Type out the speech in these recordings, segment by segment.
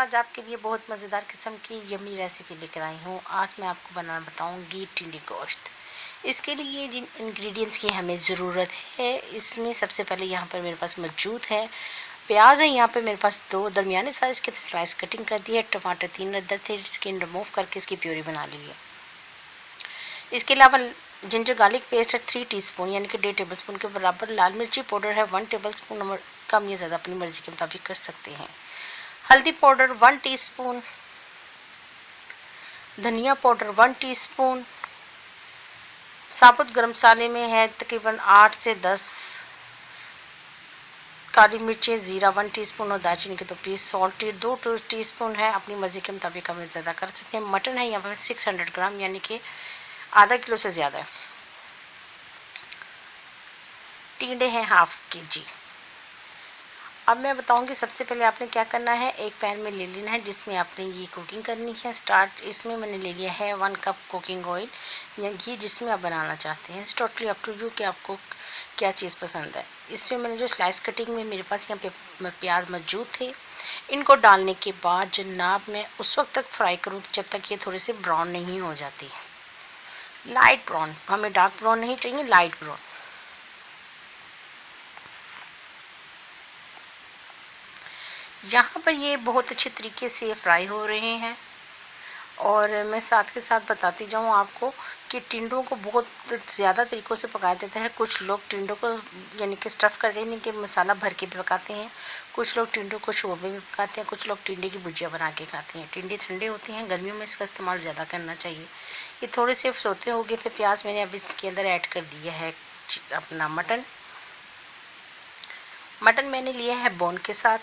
आज आपके लिए बहुत मज़ेदार किस्म की यम्मी रेसिपी लेकर आई हूँ। आज मैं आपको बनाना बताऊँगी टिंडे गोश्त। इसके लिए जिन इंग्रेडिएंट्स की हमें ज़रूरत है, इसमें सबसे पहले यहाँ पर मेरे पास मौजूद है प्याज है। यहाँ पे मेरे पास 2 दरमियाने साइज़ के स्लाइस कटिंग कर दी है। टमाटर 3 अदद थे, स्किन रिमूव करके इसकी प्यूरी बना ली है। इसके अलावा जिंजर गार्लिक पेस्ट है 3 टीस्पून यानी कि 1.5 टेबलस्पून के बराबर। लाल मिर्ची पाउडर है 1 टेबलस्पून, कम या ज़्यादा अपनी मर्ज़ी के मुताबिक कर सकते हैं। हल्दी पाउडर 1 टीस्पून, धनिया पाउडर 1 टीस्पून, साबुत गरम मसाले में है तकरीबन 8 से 10 काली मिर्चें, ज़ीरा 1 टीस्पून और दालचीनी के 2 पीस, सॉल्ट 2 टीस्पून है, अपनी मर्ज़ी के मुताबिक कम ज़्यादा कर सकते हैं। मटन है यहाँ पर 600 ग्राम यानी कि आधा किलो से ज़्यादा है। टिंडे हैं हाफ केजी। अब मैं बताऊंगी सबसे पहले आपने क्या करना है। एक पैन में ले लेना है जिसमें आपने ये कुकिंग करनी है स्टार्ट। इसमें मैंने ले लिया है 1 कप कुकिंग ऑयल, या घी जिसमें आप बनाना चाहते हैं। टोटली अप टू यू कि आपको क्या चीज़ पसंद है। इसमें मैंने जो स्लाइस कटिंग में मेरे पास यहाँ पे प्याज मौजूद थे, इनको डालने के बाद जनाब मैं उस वक्त तक फ्राई करूँ जब तक ये थोड़े से ब्राउन नहीं हो जाती। लाइट ब्राउन, हमें डार्क ब्राउन नहीं चाहिए, लाइट ब्राउन। यहाँ पर ये बहुत अच्छे तरीके से फ्राई हो रहे हैं। और मैं साथ के साथ बताती जाऊँ आपको कि टिंडों को बहुत ज़्यादा तरीक़ों से पकाया जाता है। कुछ लोग टिंडों को यानी कि स्टफ़ करके यानी कि मसाला भर के भी पकाते हैं, कुछ लोग टिंडों को शोरबे में पकाते हैं, कुछ लोग टिंडे की भुजिया बना के खाते हैं। टिंडे ठंडे होते हैं, गर्मियों में इसका इस्तेमाल ज़्यादा करना चाहिए। ये थोड़े से सोते हो गए थे प्याज, मैंने अब इसके अंदर ऐड कर दिया है अपना मटन मैंने लिया है बोन के साथ,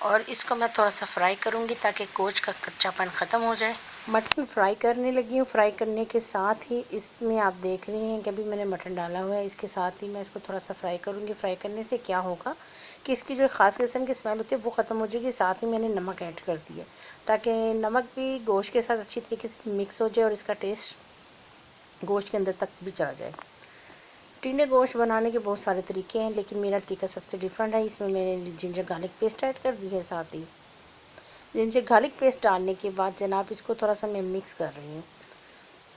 और इसको मैं थोड़ा सा फ्राई करूँगी ताकि गोश्त का कच्चापन ख़त्म हो जाए। मटन फ्राई करने लगी हूँ। फ्राई करने के साथ ही इसमें आप देख रहे हैं कि अभी मैंने मटन डाला हुआ है, इसके साथ ही मैं इसको थोड़ा सा फ्राई करूँगी। फ्राई करने से क्या होगा कि इसकी जो ख़ास किस्म की स्मेल होती है वो ख़त्म हो जाएगी। साथ ही मैंने नमक ऐड कर दिया ताकि नमक भी गोश्त के साथ अच्छी तरीके से मिक्स हो जाए और इसका टेस्ट गोश्त के अंदर तक भी चला जाए। टिंडे गोश्त बनाने के बहुत सारे तरीके हैं, लेकिन मेरा तरीका सबसे डिफरेंट है। इसमें मैंने जिंजर गार्लिक पेस्ट ऐड कर दी है। साथ ही जिंजर गार्लिक पेस्ट डालने के बाद जनाब इसको थोड़ा सा मैं मिक्स कर रही हूँ।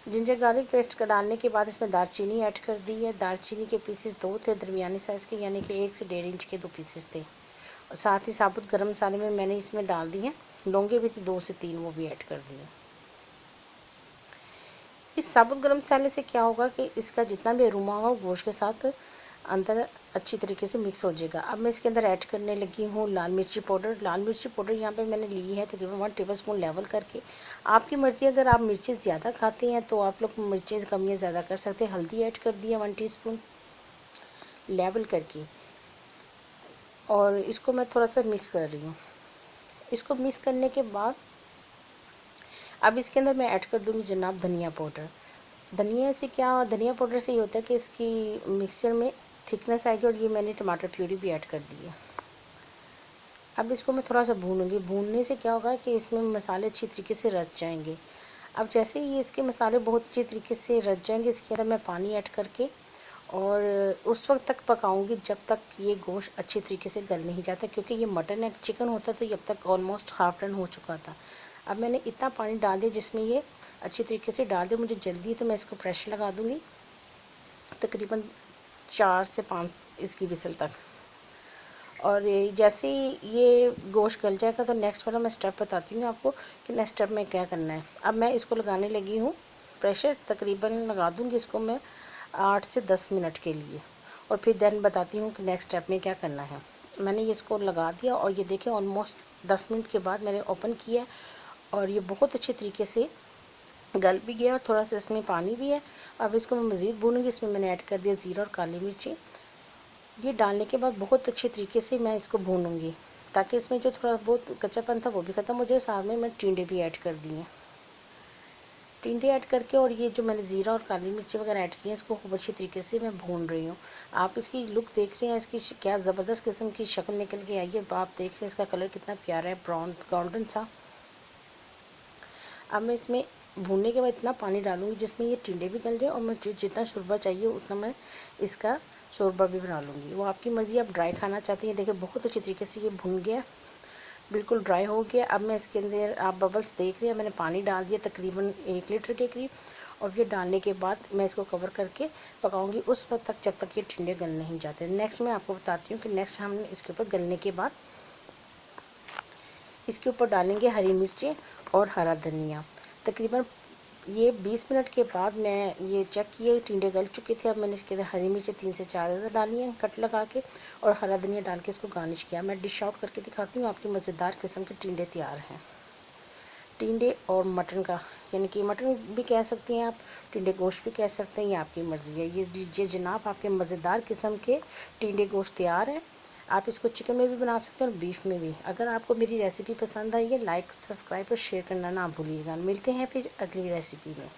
जिंजर गार्लिक पेस्ट डालने के बाद इसमें दालचीनी ऐड कर दी है। दालचीनी के पीसेस 2 थे दरमियानी साइज़ के, यानी कि 1 से 1.5 इंच के 2 पीसेस थे। और साथ ही साबुत गरम मसाले में मैंने इसमें डाल दिए, लौंगे भी थी 2 से 3, वो भी ऐड कर दिए। इस साबुत गरम मसाले से क्या होगा कि इसका जितना भी अरोमा होगा वो गोश्त के साथ अंदर अच्छी तरीके से मिक्स हो जाएगा। अब मैं इसके अंदर ऐड करने लगी हूँ लाल मिर्ची पाउडर। लाल मिर्ची पाउडर यहाँ पे मैंने ली है तकरीबन 1 टेबलस्पून लेवल करके। आपकी मर्ज़ी, अगर आप मिर्ची ज़्यादा खाते हैं तो आप लोग मिर्चें कम या ज़्यादा कर सकते हैं। हल्दी ऐड कर दिया 1 टीस्पून लेवल करके, और इसको मैं थोड़ा सा मिक्स कर रही हूँ। इसको मिक्स करने के बाद अब इसके अंदर मैं ऐड कर दूँगी जनाब धनिया पाउडर। धनिया पाउडर से ये होता है कि इसकी मिक्सचर में थिकनेस आएगी, और ये मैंने टमाटर प्यूरी भी ऐड कर दी है। अब इसको मैं थोड़ा सा भूनूंगी। भूनने से क्या होगा कि इसमें मसाले अच्छी तरीके से रच जाएंगे। अब जैसे ही इसके मसाले बहुत अच्छी तरीके से रच जाएंगे, इसके अंदर मैं पानी ऐड करके और उस वक्त तक पकाऊंगी जब तक ये गोश्त अच्छी तरीके से गल नहीं जाता, क्योंकि ये मटन है, चिकन होता तो अब तक ऑलमोस्ट हाफ डन हो चुका था। अब मैंने इतना पानी डाल दिया जिसमें ये अच्छी तरीके से डाल दे। मुझे जल्दी तो मैं इसको प्रेशर लगा दूँगी तकरीबन 4 से 5 इसकी विसल तक। और जैसे ही ये गोश्त गल जाएगा तो नेक्स्ट वाला मैं स्टेप बताती हूँ आपको कि नेक्स्ट स्टेप में क्या करना है। अब मैं इसको लगाने लगी हूँ प्रेशर, तकरीबन लगा दूँगी इसको मैं 8 से 10 मिनट के लिए, और फिर देन बताती हूँ कि नेक्स्ट स्टेप में क्या करना है। मैंने ये इसको लगा दिया और ये देखें ऑलमोस्ट 10 मिनट के बाद मैंने ओपन किया और ये बहुत अच्छे तरीके से गल भी गया और थोड़ा सा इसमें पानी भी है। अब इसको मैं मज़ीद भूनूंगी। इसमें मैंने ऐड कर दिया ज़ीरा और काली मिर्ची। ये डालने के बाद बहुत अच्छे तरीके से मैं इसको भूनूंगी ताकि इसमें जो थोड़ा बहुत कच्चापन था वो भी ख़त्म हो जाए। साथ में मैं टिंडे भी ऐड कर दिए। टिंडे ऐड करके और ये जो मैंने ज़ीरा और काली मिर्ची वगैरह ऐड की है इसको खूब अच्छी तरीके से मैं भून रही हूँ। आप इसकी लुक देख रहे हैं, इसकी क्या ज़बरदस्त किस्म की शक्ल निकल के आई है। आप देख रहे हैं इसका कलर कितना प्यारा है, ब्राउन गोल्डन सा। अब मैं इसमें भूनने के बाद इतना पानी डालूंगी जिसमें ये टिंडे भी गल जाए, और मैं जितना शोरबा चाहिए उतना मैं इसका शोरबा भी बना लूँगी। वो आपकी मर्ज़ी, आप ड्राई खाना चाहती हैं। देखिए बहुत अच्छी तरीके से ये भुन गया। बिल्कुल ड्राई हो गया। अब मैं इसके अंदर, आप बबल्स देख रहे हैं, मैंने पानी डाल दिया तकरीबन 1 लीटर के करीब, और ये डालने के बाद मैं इसको कवर करके पकाऊंगी उस वक्त तक जब तक ये टिंडे गल नहीं जाते। नेक्स्ट मैं आपको बताती हूँ कि नेक्स्ट हमने इसके ऊपर गलने के बाद इसके ऊपर डालेंगे हरी मिर्चें और हरा धनिया। तकरीबन ये 20 मिनट के बाद मैं ये चेक किए, टिंडे गल चुके थे। अब मैंने इसके अंदर हरी मिर्चें 3 से 4 डाली हैं कट लगा के, और हरा धनिया डाल के इसको गार्निश किया। मैं डिश आउट करके दिखाती हूँ। आपकी मज़ेदार किस्म के टिंडे तैयार हैं। टिंडे और मटन का, यानी कि मटन भी कह सकती हैं आप, टिंडे गोश्त भी कह सकते हैं, ये आपकी मर्ज़ी है। ये लीजिए जनाब, आपके मज़ेदार किस्म के टिंडे गोश्त तैयार है। आप इसको चिकन में भी बना सकते हैं और बीफ में भी। अगर आपको मेरी रेसिपी पसंद आई है, लाइक, सब्सक्राइब और शेयर करना ना भूलिएगा। मिलते हैं फिर अगली रेसिपी में।